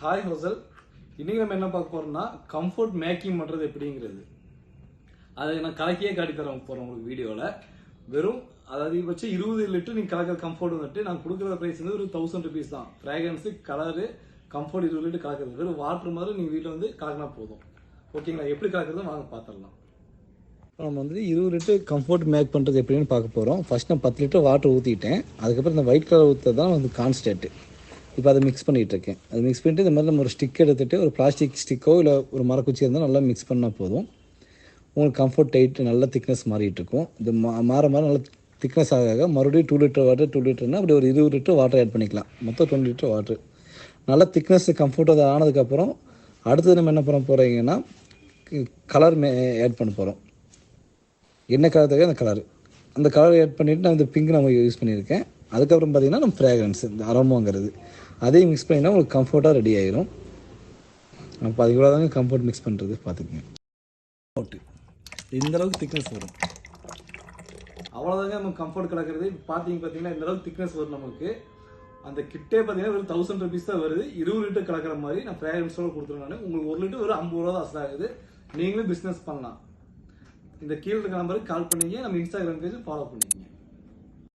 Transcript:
Hi ஹோசல். இன்னைக்கு நம்ம என்ன பார்க்க போறோம்னா கம்ஃபர்ட் மேக்கிங் பண்றது எப்படிங்கிறது. அதை நான் கலக்கியே காட்டி தர போறேன் உங்களுக்கு வீடியோவில். வெறும் அதிகபட்சம் 20 லிட்டர் நீங்கள் கலக்கிற கம்ஃபர்ட் வந்துட்டு நான் கொடுக்குற ப்ரைஸ் வந்து ஒரு 1000 rupees தான். ஃப்ராக்ரன்ஸு, கலரு, கம்ஃபர்ட் 20 லிட்டர் கலக்கிறது. வெறும் வாட்டர் மாதிரி நீங்கள் வீட்டில் வந்து கலக்கினா போதும். ஓகேங்களா? எப்படி கலக்கிறது வாங்க பார்த்துடலாம். நம்ம வந்து 20 லிட்டர் கம்ஃபர்ட் மேக் பண்ணுறது எப்படின்னு பார்க்க போகிறோம். ஃபர்ஸ்ட் நான் 10 லிட்டர் வாட்டர் ஊற்றிட்டேன். அதுக்கப்புறம் இந்த ஒயிட் கலர் ஊற்றது தான் வந்து கான்ஸ்டன்ட்டு. இப்போ அதை மிக்ஸ் பண்ணிகிட்டு இருக்கேன். அது மிக்ஸ் பண்ணிட்டு இந்த மாதிரி நம்ம ஒரு ஸ்டிக் எடுத்துகிட்டு ஒரு பிளாஸ்டிக் ஸ்டிக்கோ இல்லை ஒரு மரக்குச்சி இருந்தால் நல்லா மிக்ஸ் பண்ணால் போதும். உங்களுக்கு கம்ஃபர்ட் டைட் நல்ல திக்னஸ் மாறிட்டு இருக்கும். இது மாற நல்லா திக்னஸ் ஆக மறுபடியும் 2 லிட்டர் வாட்டர் 2 லிட்டர்னா அப்படி ஒரு 20 லிட்டர் வாட்டர் ஆட் பண்ணிக்கலாம். மொத்தம் 20 லிட்டர் வாட்டர். நல்லா திக்னஸ் கம்ஃபர்ட் அது ஆனதுக்கப்புறம் அடுத்தது நம்ம என்ன பண்ண போகிறீங்கன்னா கலர் ஆட் பண்ண போகிறோம். என்ன கலர் தேவை அந்த கலர் ஆட் பண்ணிவிட்டு நான் இந்த பிங்க் நம்ம யூஸ் பண்ணியிருக்கேன். அதுக்கப்புறம் பார்த்திங்கன்னா நம்ம ஃப்ராக்ரன்ஸ் இந்த அரோமாங்கிறது அதையும் மிக்ஸ் பண்ணிங்கன்னா உங்களுக்கு கம்ஃபர்ட்டாக ரெடி ஆகிரும். அப்போ அது இவ்வளோ தாங்க கம்ஃபர்ட் மிக்ஸ் பண்ணுறது பார்த்துக்குங்க. இந்தளவுக்கு திக்னஸ் வரும். அவ்வளோதாங்க நம்ம கம்ஃபர்ட் கலக்கிறது. பார்த்தீங்கன்னா இந்தளவுக்கு திக்னஸ் வரும் நமக்கு. அந்த கிட்டே பார்த்தீங்கன்னா ஒரு 1000 rupees தான் வருது. 20 லிட்டர் கலக்கிற மாதிரி நான் ஃப்ராக்ரன்ஸோட கொடுத்துருவேன். உங்களுக்கு 1 லிட்டர் ஒரு 50 ரூபா தான் அசலாகுது. நீங்களும் பிஸ்னஸ் பண்ணலாம். இந்த கீழே இருக்கிற நம்பருக்கு கால் பண்ணிங்க. நம்ம இன்ஸ்டாகிராம் பேஜ் ஃபாலோ பண்ணிக்கங்க.